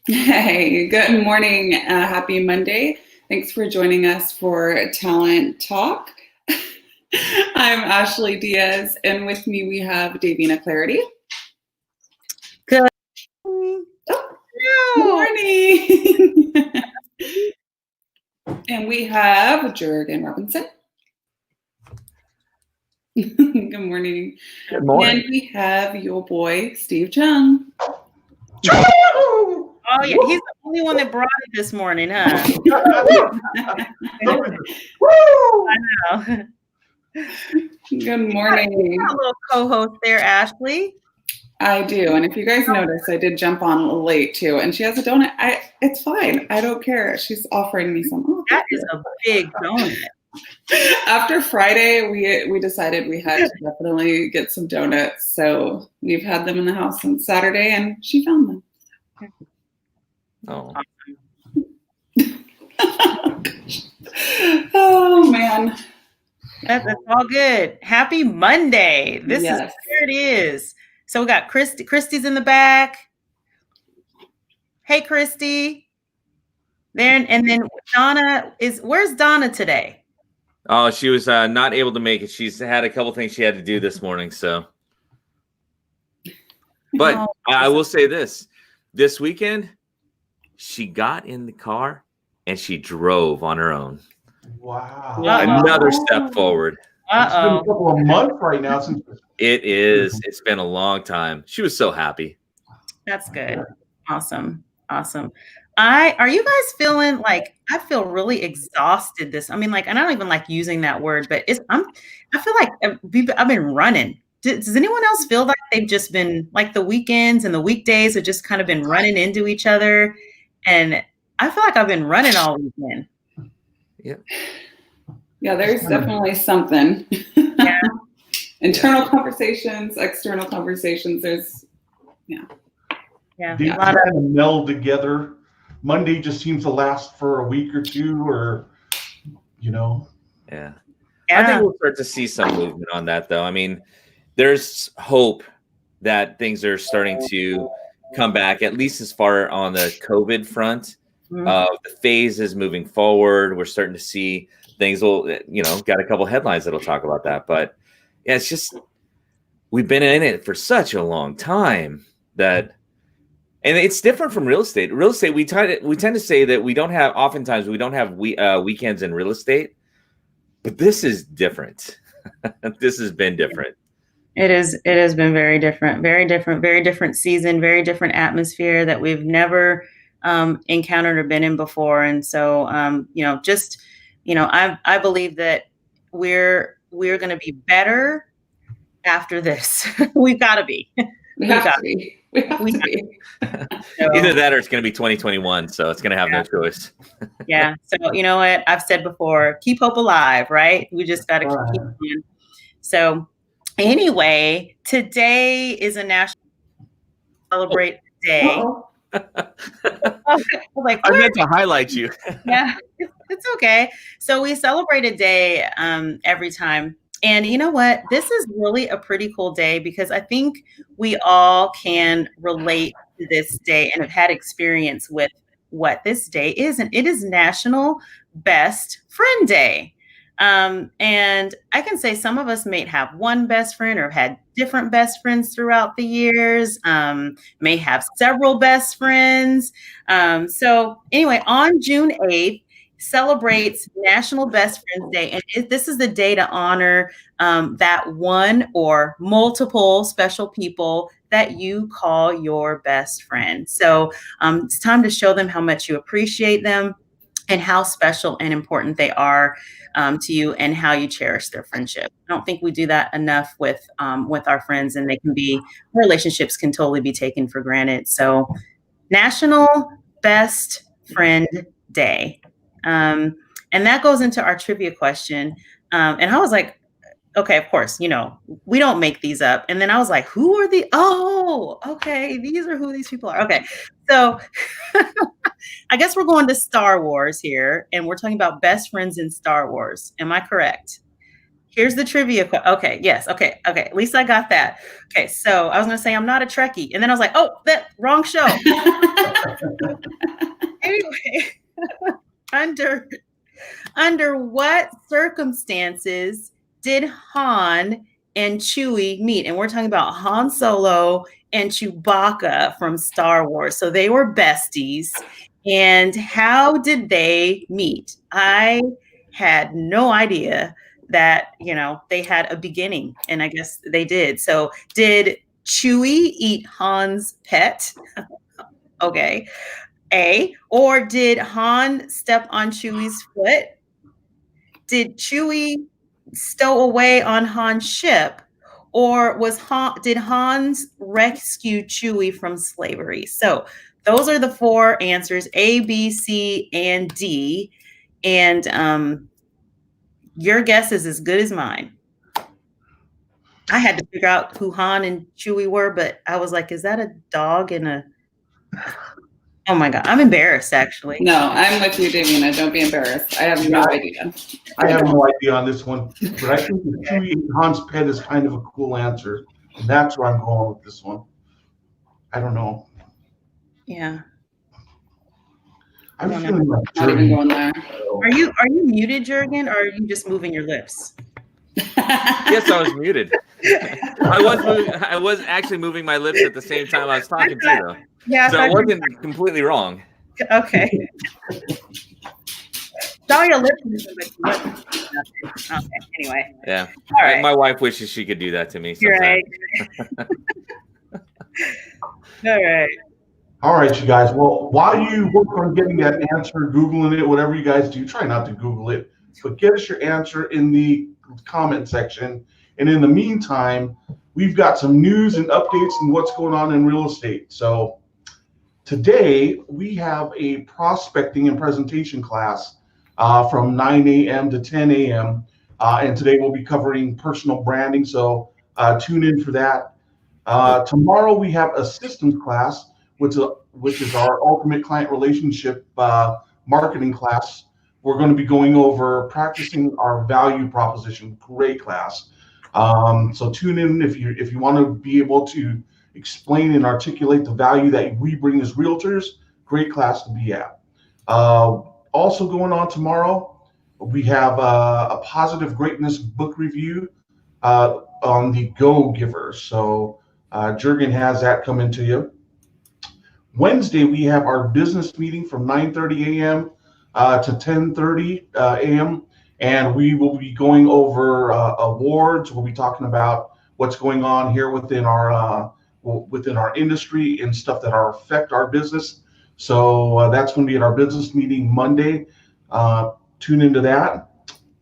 Hey, good morning. Happy Monday. Thanks for joining us for Talent Talk. I'm Ashley Diaz, and with me we have Davina Clarity. Good Morning. And we have Jurgen Robinson. Good morning. Good morning. And we have your boy, Steve Chung. Oh, yeah. He's the only one that brought it this morning, huh? I know. Good morning. A little co-host there, Ashley. I do. And if you guys notice, I did jump on a little late too. And she has a donut. It's fine. I don't care. She's offering me some. Oh, that is a big donut. After Friday, we decided we had to definitely get some donuts. So we've had them in the house since Saturday, and she found them. Oh. Oh man. That's all good. Happy Monday. This Yes. is where it is. So we got Christy. Christy's in the back. Hey, Christy. There, and then Donna where's Donna today? Oh, she was not able to make it. She's had a couple things she had to do this morning. So, but I will say this weekend, she got in the car and she drove on her own. Wow. Another step forward. It's been a couple of months right now since it is. It's been a long time. She was so happy. That's good. Awesome. Are you guys feeling like I feel really exhausted and I don't even like using that word, but I feel like I've been running. Does anyone else feel like they've just been like the weekends and the weekdays have just kind of been running into each other? And I feel like I've been running all weekend. Yeah, there's definitely something. Yeah. Internal conversations, external conversations. Yeah. These kind of meld together. Monday just seems to last for a week or two, or Yeah. I think we'll start to see some movement on that, though. I mean, there's hope that things are starting to come back, at least as far on the COVID front. The phase is moving forward. We're starting to see things got a couple headlines that'll talk about that. But yeah, it's just we've been in it for such a long time that. And it's different from real estate. Real estate, we tend to say that we don't have weekends in real estate, but this is different. This has been different. It has been very different season, very different atmosphere that we've never encountered or been in before. And so, I believe that we're going to be better after this. We've got to be. We have to be. Either that or it's going to be 2021. So it's going to have no choice. Yeah. So you know what I've said before, keep hope alive, right? We just got to keep going. So anyway, today is a national celebrate day. I meant to highlight you. Yeah, it's okay. So we celebrate a day every time. And you know what? This is really a pretty cool day because I think we all can relate to this day and have had experience with what this day is. And it is National Best Friend Day. And I can say some of us may have one best friend or have had different best friends throughout the years, may have several best friends. So anyway, on June 8th, celebrates National Best Friends Day. And this is the day to honor that one or multiple special people that you call your best friend. So it's time to show them how much you appreciate them and how special and important they are to you and how you cherish their friendship. I don't think we do that enough with our friends, and relationships can totally be taken for granted. So National Best Friend Day. And that goes into our trivia question. And I was like, okay, of course, we don't make these up. And then I was like, who are okay, these are who these people are. Okay. So I guess we're going to Star Wars here, and we're talking about best friends in Star Wars. Am I correct? Here's the trivia. Okay, yes. Okay. At least I got that. Okay, so I was going to say I'm not a Trekkie. And then I was like, oh, that wrong show. Anyway, under what circumstances did Han and Chewie meet? And we're talking about Han Solo and Chewbacca from Star Wars. So they were besties. And how did they meet? I had no idea that, they had a beginning, and I guess they did. So did Chewie eat Han's pet? Okay. A, or did Han step on Chewie's foot? Did Chewie stow away on Han's ship? Or did Hans rescue Chewie from slavery? So those are the 4 answers, A, B, C, and D. And your guess is as good as mine. I had to figure out who Han and Chewie were, but I was like, is that a dog and a... Oh my God, I'm embarrassed, actually. No, I'm with you, Davina. Don't be embarrassed. I have no idea. I have no idea on this one, but I think the Chewie and Han's pet is kind of a cool answer. And that's where I'm going with this one. I don't know. Yeah. I'm feeling like Not even going there. Are you muted, Jurgen, or are you just moving your lips? Yes, I was muted. I was actually moving my lips at the same time I was talking to though. Yeah. So it wasn't completely wrong. Okay. Saw your lips moving, but you wasn't. Okay. Anyway. Yeah. All right. My wife wishes she could do that to me You're sometimes. right. All right. All right, you guys. Well, while you work on getting that answer, Googling it, whatever you guys do, try not to Google it, but get us your answer in the comment section. And in the meantime, we've got some news and updates on what's going on in real estate. So today we have a prospecting and presentation class from 9 a.m. to 10 a.m. And today we'll be covering personal branding. So tune in for that. Tomorrow we have a systems class, which is our ultimate client relationship marketing class. We're going to be going over practicing our value proposition. Great class. So tune in if you want to be able to explain and articulate the value that we bring as realtors. Great class to be at. Also going on tomorrow, we have a positive greatness book review on the Go Giver. So Jurgen has that coming to you. Wednesday, we have our business meeting from 9:30 a.m. To 10:30 a.m. And we will be going over awards. We'll be talking about what's going on here within our industry and stuff that affect our business. So that's going to be at our business meeting Monday. Tune into that.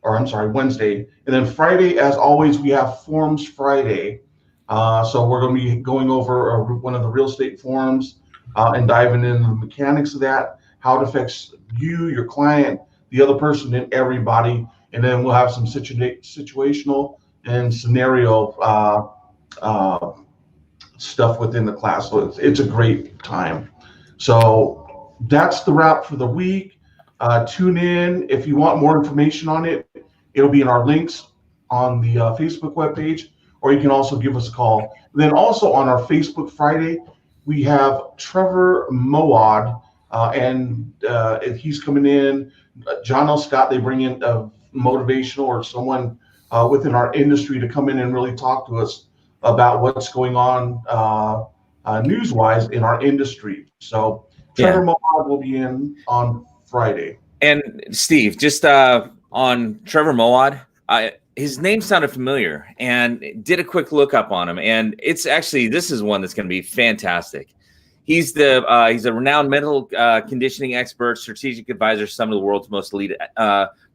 Or I'm sorry, Wednesday. And then Friday, as always, we have Forms Friday. So we're going to be going over one of the real estate forms and diving into the mechanics of that, how it affects you, your client, the other person, and everybody. And then we'll have some situational and scenario stuff within the class. So it's a great time. So that's the wrap for the week. Tune in. If you want more information on it, it'll be in our links on the Facebook webpage, or you can also give us a call. Then also on our Facebook Friday, we have Trevor Moad, and he's coming in. John L. Scott, they bring in a motivational or someone within our industry to come in and really talk to us about what's going on news-wise in our industry. So Trevor Moad will be in on Friday. And Steve, just on Trevor Moad, his name sounded familiar, and did a quick look up on him. And it's actually, this is one that's going to be fantastic. He's a renowned mental conditioning expert, strategic advisor, some of the world's most elite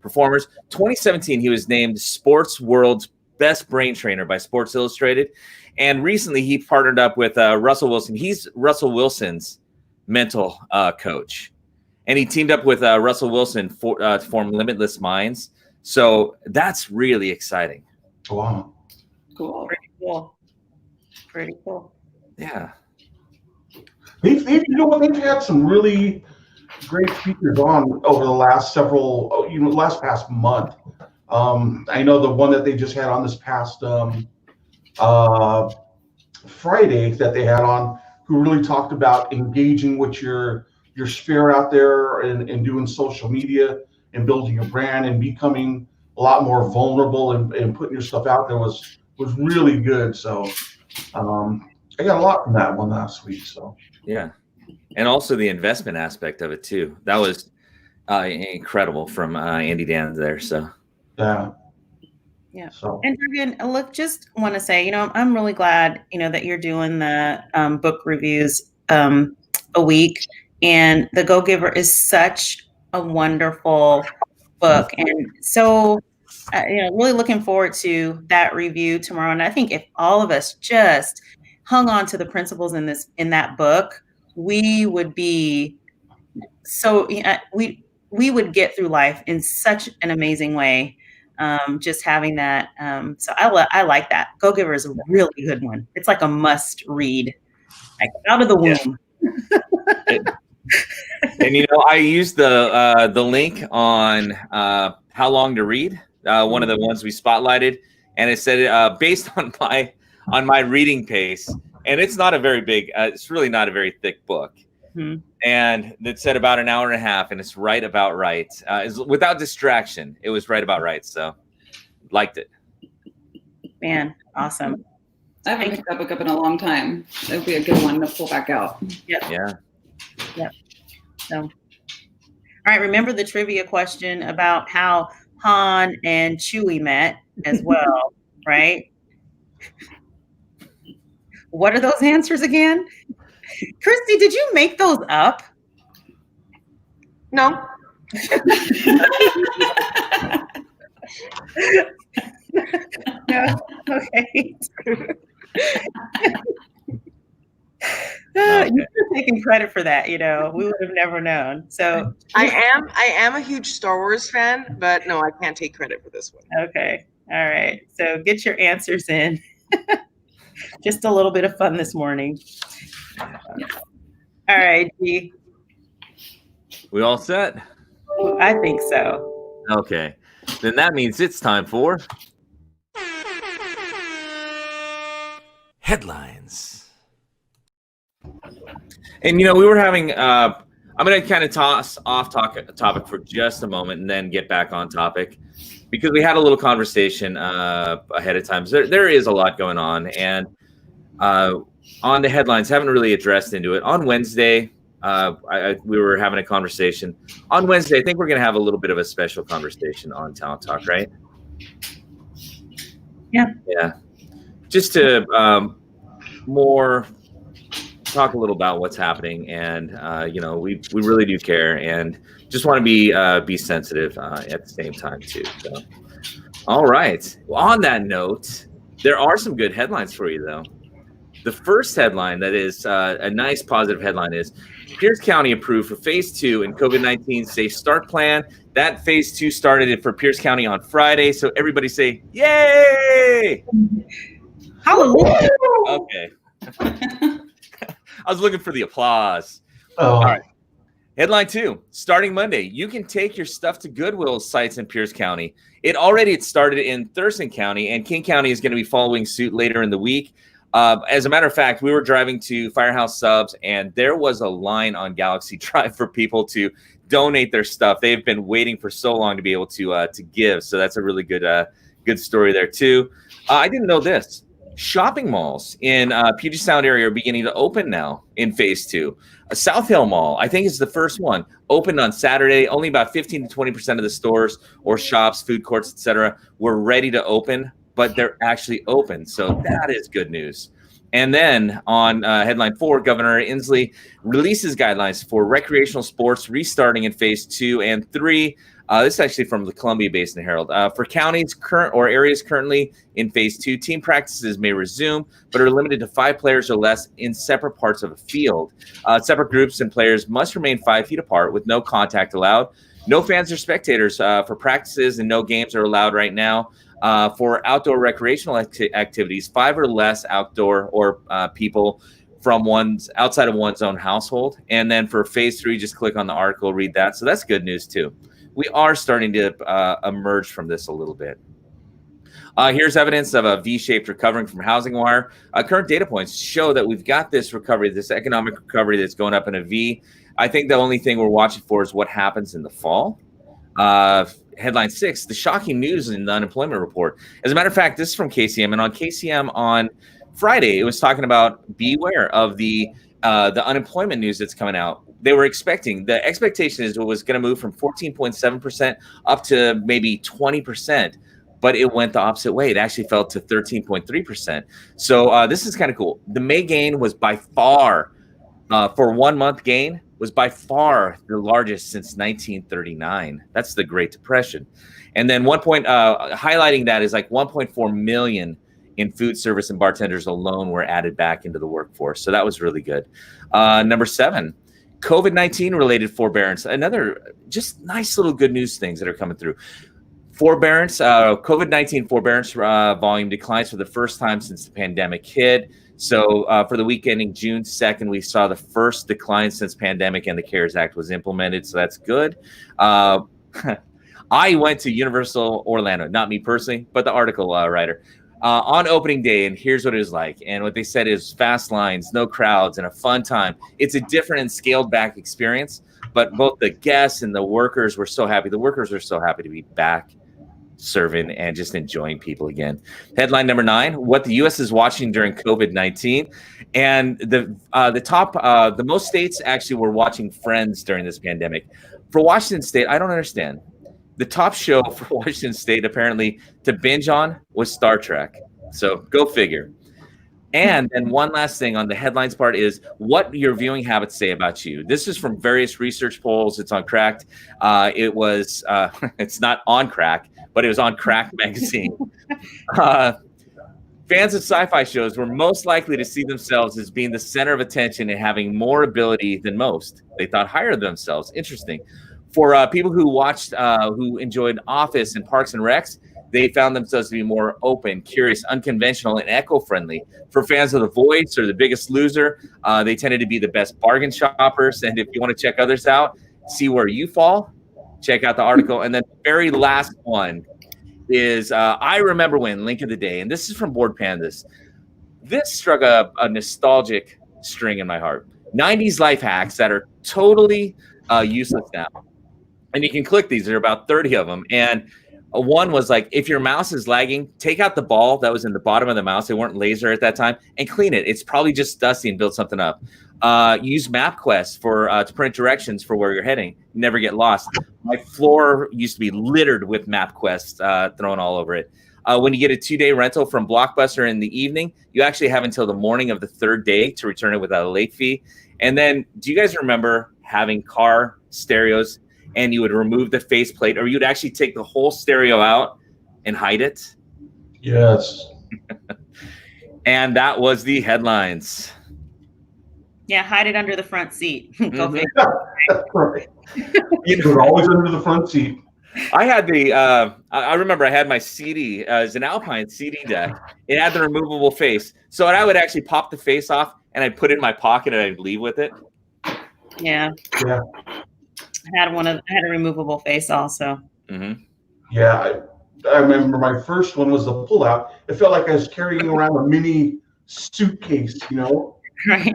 performers. 2017, he was named Sports World's Best Brain Trainer by Sports Illustrated. And recently he partnered up with Russell Wilson. He's Russell Wilson's mental coach. And he teamed up with Russell Wilson to form Limitless Minds. So that's really exciting. Wow. Cool. Pretty cool. Yeah. They've had some really great speakers on over the last past month. I know the one that they just had on this past Friday that they had on, who really talked about engaging with your sphere out there and doing social media and building your brand and becoming a lot more vulnerable and putting your stuff out there was really good. So I got a lot from that one last week. So yeah, and also the investment aspect of it too. That was incredible from Andy Dan there. So yeah. Yeah. So. And Dragan, look, just want to say, I'm really glad, that you're doing the book reviews a week. And The Go-Giver is such a wonderful book. And so, really looking forward to that review tomorrow. And I think if all of us just hung on to the principles in that book, we would be so, we would get through life in such an amazing way. Just having that. So I like that. Go-Giver is a really good one. It's like a must read, like out of the womb. And I used the link on How Long to Read, one of the ones we spotlighted, and it said based on my reading pace, and it's not a very big, it's really not a very thick book. Mm-hmm. And it said about an hour and a half, and it's right about right. Without distraction, it was right about right. So, liked it. Man, awesome. I haven't picked that book up in a long time. It would be a good one to pull back out. Yep. Yeah. Yep. So, all right. Remember the trivia question about how Han and Chewie met as well, right? What are those answers again? Christy, did you make those up? No. No. Okay. Okay. You're taking credit for that, we would have never known. So I am a huge Star Wars fan, but no, I can't take credit for this one. Okay. All right. So get your answers in. Just a little bit of fun this morning. All right, G. We all set? I think so. Okay. Then that means it's time for headlines. And we were having I'm going to kind of toss off topic for just a moment and then get back on topic, because we had a little conversation ahead of time. So there is a lot going on, and on the headlines, haven't really addressed into it. On Wednesday, we were having a conversation. On Wednesday, I think we're going to have a little bit of a special conversation on Talent Talk, right? Yeah. Yeah. Just to more talk a little about what's happening, and we really do care, and just want to be sensitive at the same time too. So, all right. Well, on that note, there are some good headlines for you, though. The first headline that is a nice positive headline is Pierce County approved for phase 2 in COVID-19 safe start plan. That phase 2 started for Pierce County on Friday. So everybody say, yay! Hallelujah. Okay. I was looking for the applause. Oh. All right. Headline 2, starting Monday, you can take your stuff to Goodwill sites in Pierce County. It started in Thurston County, and King County is going to be following suit later in the week. As a matter of fact, we were driving to Firehouse Subs, and there was a line on Galaxy Drive for people to donate their stuff. They've been waiting for so long to be able to give, so that's a really good story there too. I didn't know this. Shopping malls in Puget Sound area are beginning to open now in phase 2. South Hill Mall, I think, is the first one, opened on Saturday. Only about 15 to 20% of the stores or shops, food courts, etc., were ready to open, but they're actually open. So that is good news. And then on headline 4, Governor Inslee releases guidelines for recreational sports restarting in phase 2 and 3. This is actually from the Columbia Basin Herald. For counties areas currently in phase 2, team practices may resume, but are limited to 5 players or less in separate parts of a field. Separate groups and players must remain 5 feet apart with no contact allowed. No fans or spectators for practices, and no games are allowed right now. For outdoor recreational activities, 5 or less outdoor or people from outside of one's own household. And then for phase 3, just click on the article, read that. So that's good news too. we are starting to emerge from this a little bit. Here's evidence of a V-shaped recovering from Housing Wire. Current data points show that we've got this recovery, this economic recovery that's going up in a V. I think the only thing we're watching for is what happens in the fall. Headline 6, the shocking news in the unemployment report. As a matter of fact, this is from KCM, and on KCM on Friday, it was talking about beware of the unemployment news that's coming out. They were expecting, the expectation is it was going to move from 14.7% up to maybe 20%. But it went the opposite way. It actually fell to 13.3%. So this is kind of cool. The May gain was by far, for 1 month gain, was by far the largest since 1939. That's the Great Depression. And then highlighting that is like 1.4 million in food service and bartenders alone were added back into the workforce. So that was really good. Number 7, COVID-19 related forbearance. Another just nice little good news things that are coming through. Forbearance, COVID-19 forbearance volume declines for the first time since the pandemic hit. So for the week ending June 2nd, we saw the first decline since pandemic and the CARES Act was implemented. So that's good. I went to Universal Orlando, not me personally, but the article writer, on opening day. And here's what it was like. And what they said is fast lines, no crowds, and a fun time. It's a different and scaled back experience. But both the guests and the workers were so happy. The workers were so happy to be back serving and just enjoying people again. Headline number 9, what the U.S. is watching during COVID-19. And the most states actually were watching Friends during this pandemic. For Washington State, I don't understand. The top show for Washington State apparently to binge on was Star Trek. So go figure. And then one last thing on the headlines part is what your viewing habits say about you. This is from various research polls. It's on Cracked. It's not on Crack, but it was on Crack magazine. Fans of sci-fi shows were most likely to see themselves as being the center of attention and having more ability than most. They thought higher of themselves. Interesting. For people who watched, who enjoyed Office and Parks and Recs, they found themselves to be more open, curious, unconventional, and eco-friendly. For fans of The Voice or The Biggest Loser, they tended to be the best bargain shoppers. And if you want to check others out, see where you fall, check out the article. And then the very last one is I Remember When, link of the day. And this is from Board Pandas. This struck a nostalgic string in my heart. 90s life hacks that are totally useless now. And you can click these. There are about 30 of them. And one was like, if your mouse is lagging, take out the ball that was in the bottom of the mouse. They weren't laser at that time, and clean it. It's probably just dusty and build something up. Use MapQuest for to print directions for where you're heading. You never get lost. My floor used to be littered with MapQuest thrown all over it. When you get a 2-day rental from Blockbuster in the evening, you actually have until the morning of the 3rd day to return it without a late fee. And then, do you guys remember having car stereos and you would remove the faceplate, or you'd actually take the whole stereo out and hide it? Yes. And that was the headlines. Yeah, hide it under the front seat. Go figure. That's right. You're always under the front seat. I had I remember I had my CD, it was an Alpine CD deck. It had the removable face. So I would actually pop the face off and I'd put it in my pocket and I'd leave with it. Yeah. Yeah. I had a removable face also. Mm-hmm. Yeah, I remember my first one was the pullout. It felt like I was carrying around a mini suitcase, you know? Right.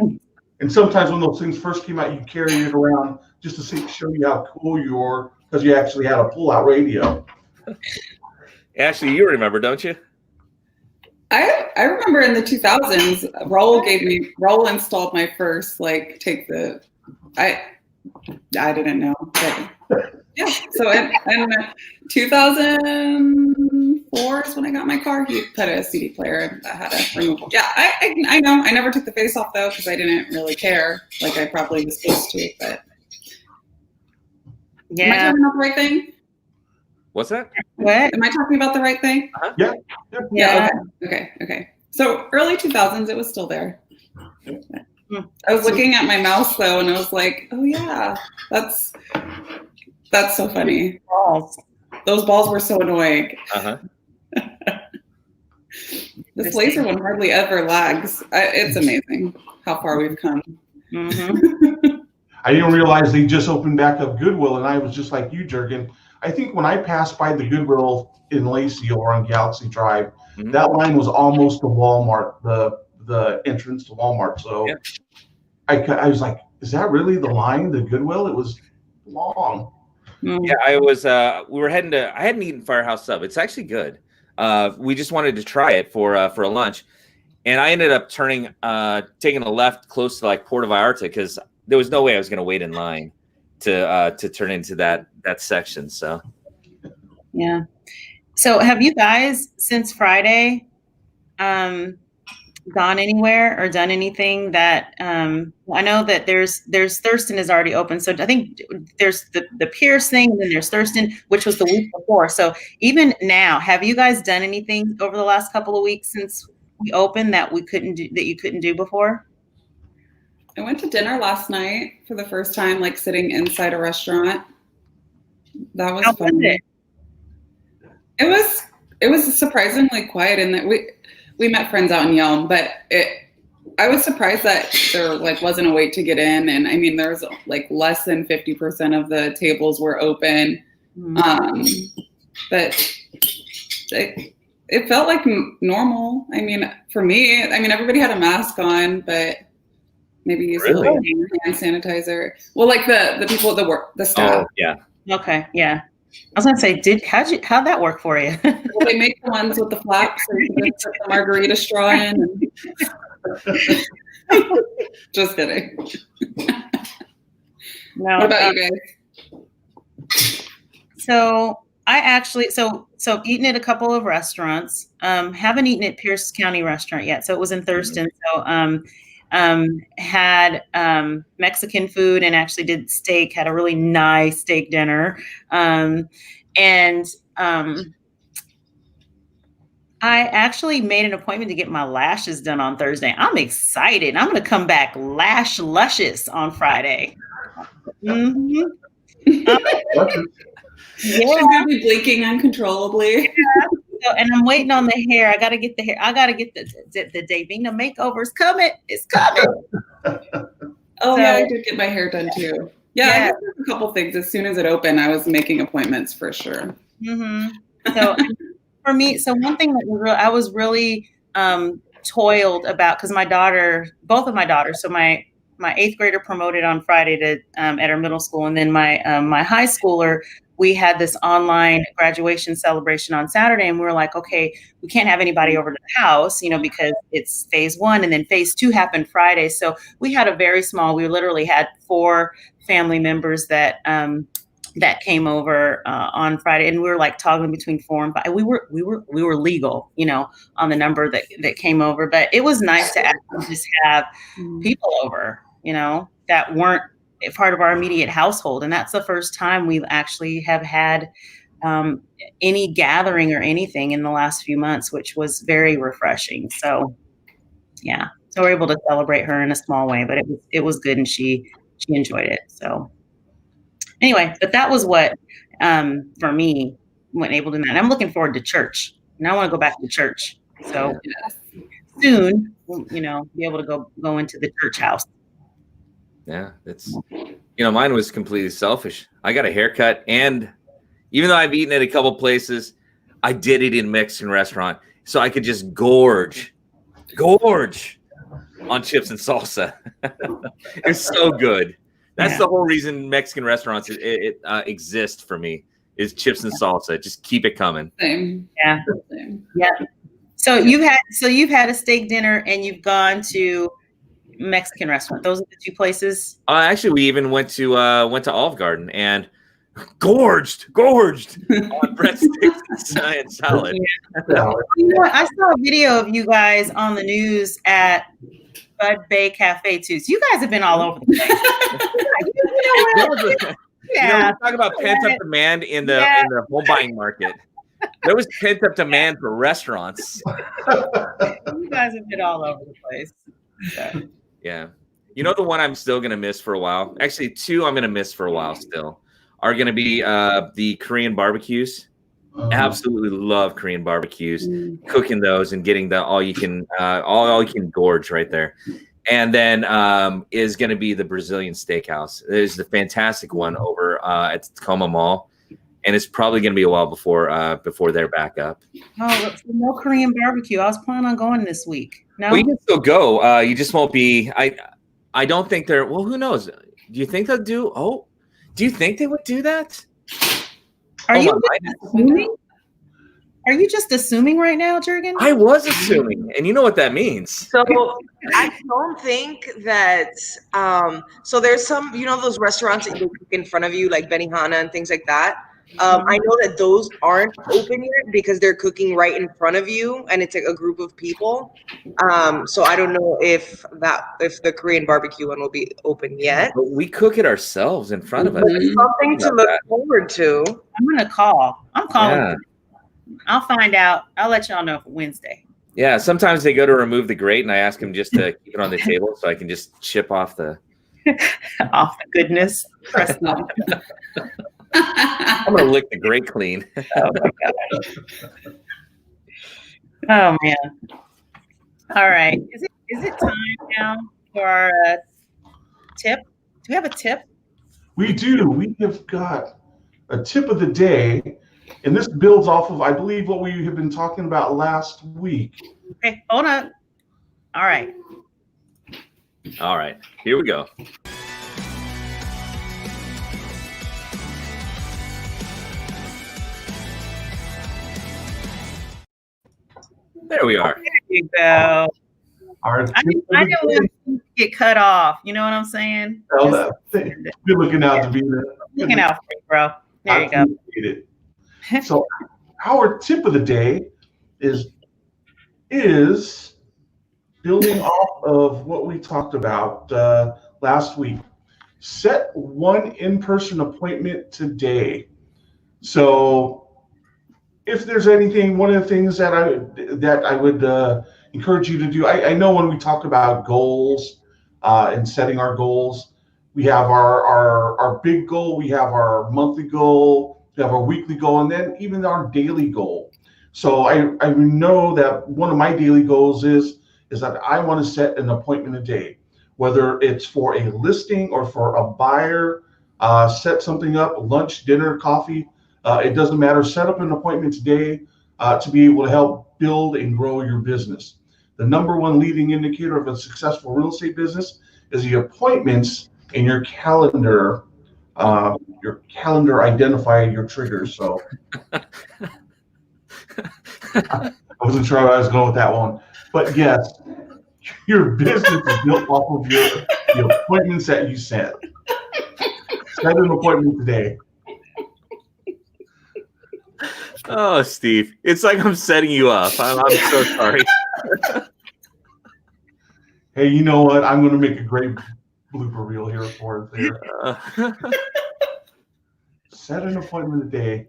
And sometimes when those things first came out, you carry it around just to show you how cool you are because you actually had a pull-out radio. Ashley, you remember, don't you? I remember in the 2000s, Roll installed my first, I didn't know. But yeah, so in 2004 is when I got my car. He put a CD player that had a removable. Yeah, I know. I never took the face off though because I didn't really care like I probably was supposed to. But yeah, am I talking about the right thing? What's that? What? Am I talking about the right thing? Yeah. Okay. So early 2000s, it was still there. I was looking at my mouse though, and I was like, "Oh yeah, that's so funny." Balls. Those balls were so annoying. Uh-huh. This laser one hardly ever lags. It's amazing how far we've come. Mm-hmm. I didn't realize they just opened back up Goodwill, and I was just like you, Jurgen. I think when I passed by the Goodwill in Lacey over on Galaxy Drive, Mhm. that line was almost to Walmart, the entrance to Walmart. So Yeah. I was like, is that really the line, the Goodwill? It was long. Yeah, I hadn't eaten Firehouse Sub. It's actually good. We just wanted to try it for a lunch. And I ended up taking a left close to like Puerto Vallarta because there was no way I was going to wait in line to turn into that section. So, yeah. So have you guys since Friday gone anywhere or done anything that I know that there's Thurston is already open. So I think there's the Pierce thing and then there's Thurston, which was the week before. So even now, have you guys done anything over the last couple of weeks since we opened that you couldn't do before? I went to dinner last night for the first time, like sitting inside a restaurant. That was fun. Was it? It was surprisingly quiet in that we met friends out in Yelm, but I was surprised that there like wasn't a wait to get in. And I mean, there was like less than 50% of the tables were open. But it felt like normal. I mean, for me, everybody had a mask on, but maybe use hand sanitizer. Well, like the people that work, the staff. Oh, yeah. Okay. Yeah. I was gonna say, how'd that work for you? Well, they make the ones with the flaps so you can put the margarita straw in. Just kidding. No. What about you guys? So I actually so eaten at a couple of restaurants. Haven't eaten at Pierce County restaurant yet. So it was in Thurston. So had Mexican food and actually did steak, had a really nice steak dinner. I actually made an appointment to get my lashes done on Thursday. I'm excited. I'm going to come back lash luscious on Friday. Mm-hmm. She's going to be blinking uncontrollably. Yeah. So, and I'm waiting on the hair. I got to get the hair. I got to get the Davina makeover's coming. It's coming. Yeah, I did get my hair done too. Yeah, I guess there's a couple things. As soon as it opened, I was making appointments for sure. Mm-hmm. So for me, one thing that I was really toiled about, because both of my daughters, so my 8th grader promoted on Friday to at her middle school, and then my high schooler, we had this online graduation celebration on Saturday, and we were like, okay, we can't have anybody over to the house, because it's phase 1, and then phase 2 happened Friday. So we had we literally had 4 family members that came over on Friday, and we were like toggling between 4 and 5. We were legal, on the number that came over, but it was nice to actually just have people over, that weren't part of our immediate household. And that's the first time we actually have had any gathering or anything in the last few months, which was very refreshing. So yeah, so we're able to celebrate her in a small way, but it was good, and she enjoyed it. So anyway, but that was what for me went able to do that. And I'm looking forward to church, and I want to go back to church. So soon, be able to go into the church house. Yeah, it's mine was completely selfish. I got a haircut, and even though I've eaten at a couple places, I did it in a Mexican restaurant, so I could just gorge on chips and salsa. It was so good. That's the whole reason Mexican restaurants exist for me, is chips and salsa. Just keep it coming. Same. Yeah. Same. Yeah. So you've had a steak dinner, and you've gone to Mexican restaurant. Those are the 2 places. Actually, we even went to Olive Garden and gorged on breadsticks and salad. Yeah. I saw a video of you guys on the news at Bud Bay Cafe too. So you guys have been all over the place. Yeah. Talk about pent up demand in the home buying market. There was pent up demand for restaurants. You guys have been all over the place. So. Yeah. The one I'm still going to miss for a while, actually 2 I'm going to miss for a while still, are going to be the Korean barbecues. Absolutely love Korean barbecues, cooking those and getting the all you can gorge right there. And then is going to be the Brazilian Steakhouse. There's the fantastic one over at Tacoma Mall. and it's probably going to be a while before they're back up. Oh, no Korean barbecue. I was planning on going this week. No, well, you can still go. You just won't be. I don't think they're. Well, who knows? Do you think they'll do? Oh, do you think they would do that? Are you assuming? Are you just assuming right now, Jurgen? I was assuming, and you know what that means. So I don't think that. So there's some, those restaurants that you cook in front of you, like Benihana and things like that. I know that those aren't open yet because they're cooking right in front of you, and it's like a group of people. So I don't know if the Korean barbecue one will be open yet. But we cook it ourselves in front of us. It's something to look forward to. I'm gonna call. I'm calling. Yeah. I'll find out. I'll let y'all know for Wednesday. Yeah, sometimes they go to remove the grate, and I ask them just to keep it on the table so I can just chip off the goodness. Press no. I'm gonna lick the grate clean. Oh my god. Oh man. All right. Is it time now for our tip? Do we have a tip? We do. We have got a tip of the day, and this builds off of, I believe, what we have been talking about last week. Okay, hold on. All right. All right, here we go. There we are. There you go. Our I didn't want to get cut off. You know what I'm saying? You're looking out to be there. Looking out for you, bro. There you go. It. So our tip of the day is building off of what we talked about last week. Set one in-person appointment today. So if there's anything, one of the things that I would encourage you to do, I know when we talk about goals and setting our goals, we have our big goal, we have our monthly goal, we have our weekly goal, and then even our daily goal. So I know that one of my daily goals is that I want to set an appointment a day, whether it's for a listing or for a buyer, set something up, lunch, dinner, coffee. It doesn't matter. Set up an appointment today to be able to help build and grow your business. The number one leading indicator of a successful real estate business is the appointments in your calendar. Your calendar identify your triggers. So I wasn't sure where I was going with that one, but yes, your business is built off of the appointments that you set. Set an appointment today. Oh, Steve, it's like I'm setting you up. I'm so sorry. Hey, you know what? I'm going to make a great blooper reel here for it there. Set an appointment a day.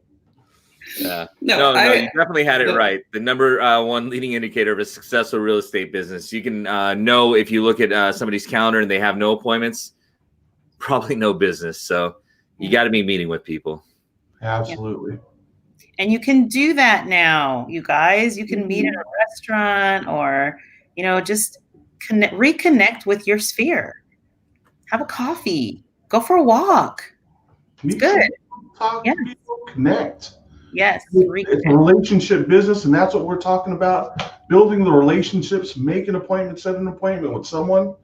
Yeah. No, you definitely had it right. The number one leading indicator of a successful real estate business. You can know if you look at somebody's calendar and they have no appointments, probably no business. So you got to be meeting with people. Absolutely. And you can do that now, you guys. You can meet in a restaurant or, just reconnect with your sphere. Have a coffee. Go for a walk. It's good. Talk to people, connect. Yes. It's a relationship business, and that's what we're talking about. Building the relationships, make an appointment, set an appointment with someone,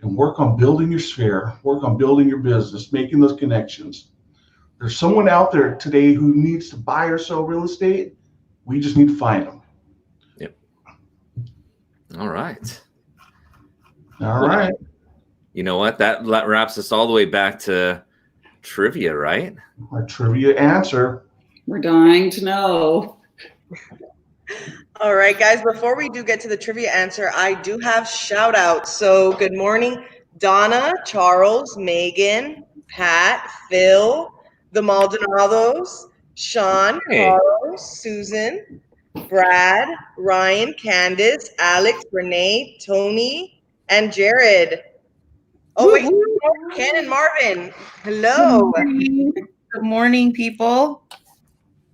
and work on building your sphere, work on building your business, making those connections. There's someone out there today who needs to buy or sell real estate. We just need to find them. Yep. All right. All right. You know what? That wraps us all the way back to trivia, right? A trivia answer. We're dying to know. All right, guys, before we do get to the trivia answer, I do have shout outs. So good morning, Donna, Charles, Megan, Pat, Phil, the Maldonados, Sean, Carlos, Susan, Brad, Ryan, Candace, Alex, Renee, Tony, and Jared. Oh, wait, Ken and Marvin. Hello. Good morning, people.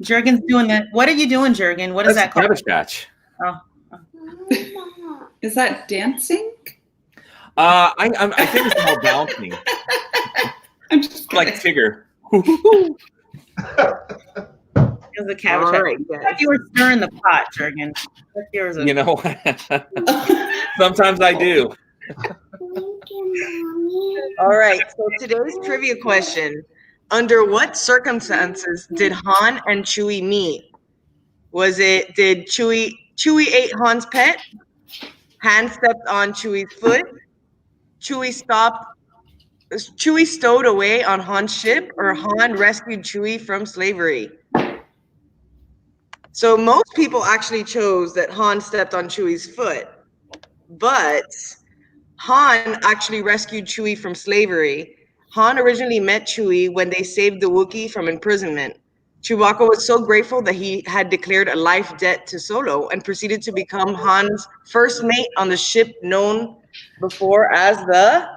Jurgen's doing that. What are you doing, Jurgen? What is that called? Cabbage Patch. Oh. Is that dancing? I think it's more bouncing. I'm just like Tigger. It was a cabbage patch. Right, Like you were stirring the pot, Jurgen. You know, sometimes I do. All right. So today's trivia question: under what circumstances did Han and Chewie meet? Did Chewie ate Han's pet? Han stepped on Chewie's foot? Chewie stowed away on Han's ship, or Han rescued Chewie from slavery? So most people actually chose that Han stepped on Chewie's foot, but Han actually rescued Chewie from slavery. Han originally met Chewie when they saved the Wookiee from imprisonment. Chewbacca was so grateful that he had declared a life debt to Solo and proceeded to become Han's first mate on the ship known before as the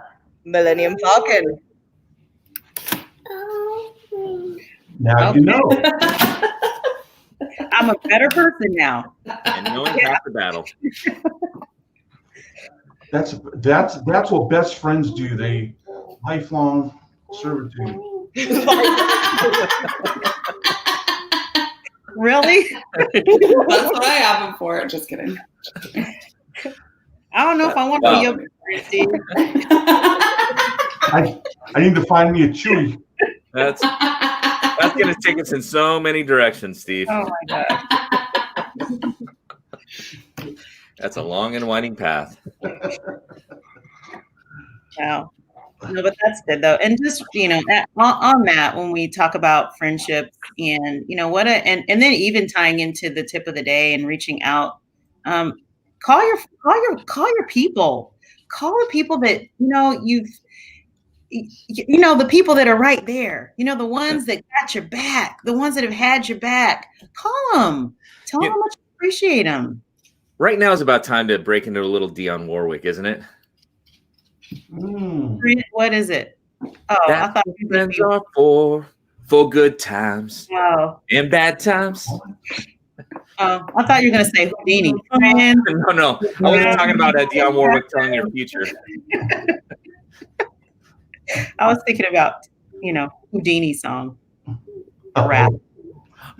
Millennium Falcon. Now you know. I'm a better person now. And knowing half the battle. That's what best friends do. They lifelong servitude. Really? That's what I have him for. Just kidding. I don't know if I want to be your best friend, Steve. I need to find me a Chewie. That's going to take us in so many directions, Steve. Oh my God. That's a long and winding path. Wow. No, but that's good though. And just, on that, when we talk about friendships and, and then even tying into the tip of the day and reaching out, call your people, call the people that, the people that are right there, the ones that got your back, the ones that have had your back, call them, tell them how much you appreciate them. Right now is about time to break into a little Dionne Warwick, isn't it? What is it? Oh, I thought friends are for good times and bad times. Oh, I thought you were going to say Houdini. Man. No. I wasn't talking about Dionne Warwick telling your future. I was thinking about, Houdini song. A rap.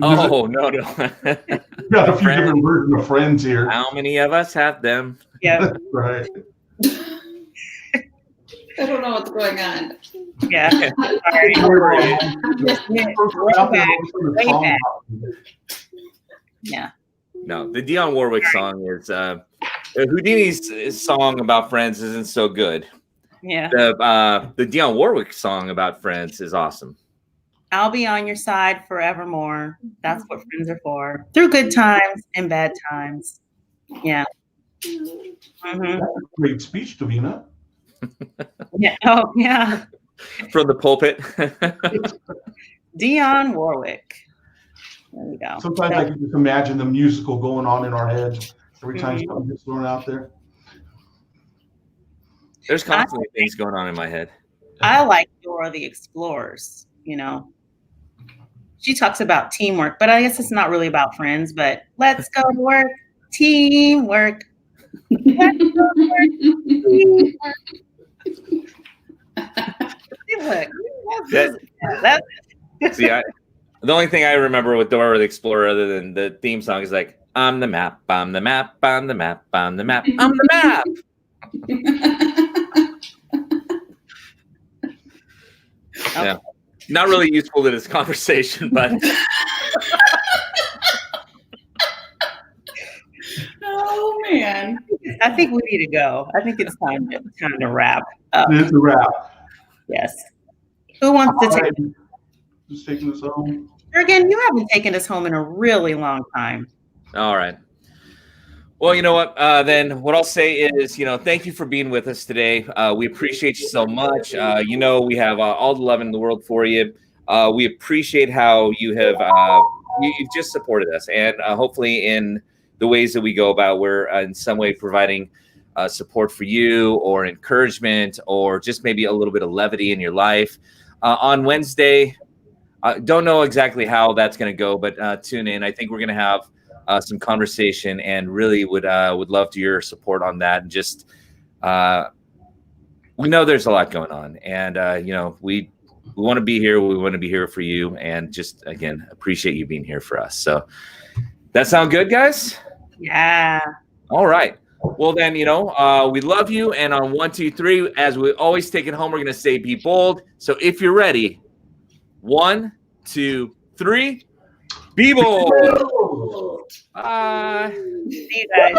Oh, no. Got a few different versions of Friends here. How many of us have them? Yeah. That's right. I don't know what's going on. Yeah. Sorry. Way back. Yeah. No, the Dionne Warwick song is Houdini's song about Friends isn't so good. Yeah. The Dionne Warwick song about Friends is awesome. I'll be on your side forevermore. That's what friends are for. Through good times and bad times. Yeah. Mm-hmm. That's a great speech, Davina. Yeah. Oh, yeah. From the pulpit. Dionne Warwick. There we go. Sometimes I can just imagine the musical going on in our heads every time something gets thrown out there. There's constantly things going on in my head. I like Dora the Explorers, She talks about teamwork, but I guess it's not really about friends, but let's go to work. Teamwork. Let's go to work. Teamwork. See, the only thing I remember with Dora the Explorer, other than the theme song, is like, I'm the map, I'm the map, I'm the map, I'm the map, I'm the map. Yeah, not really useful to this conversation, but. Oh man, I think we need to go. I think it's time to wrap up. It's a wrap. Yes. Who wants to take? Just taking us home. Jurgen, you haven't taken us home in a really long time. All right. Well, you know what? Then what I'll say is, thank you for being with us today. We appreciate you so much. We have all the love in the world for you. We appreciate how you have you've just supported us, and hopefully in the ways that we go about, we're in some way providing support for you or encouragement or just maybe a little bit of levity in your life. On Wednesday, don't know exactly how that's going to go, but tune in. I think we're going to have some conversation, and really would love to your support on that. And just we know there's a lot going on, and we we want to be here. We want to be here for you, and just again appreciate you being here for us. So that sound good, guys? Yeah. All right. Well then, we love you. And on 1, 2, 3, as we always take it home, we're gonna say be bold. So if you're ready, 1, 2, 3, be bold. Bye. See you guys.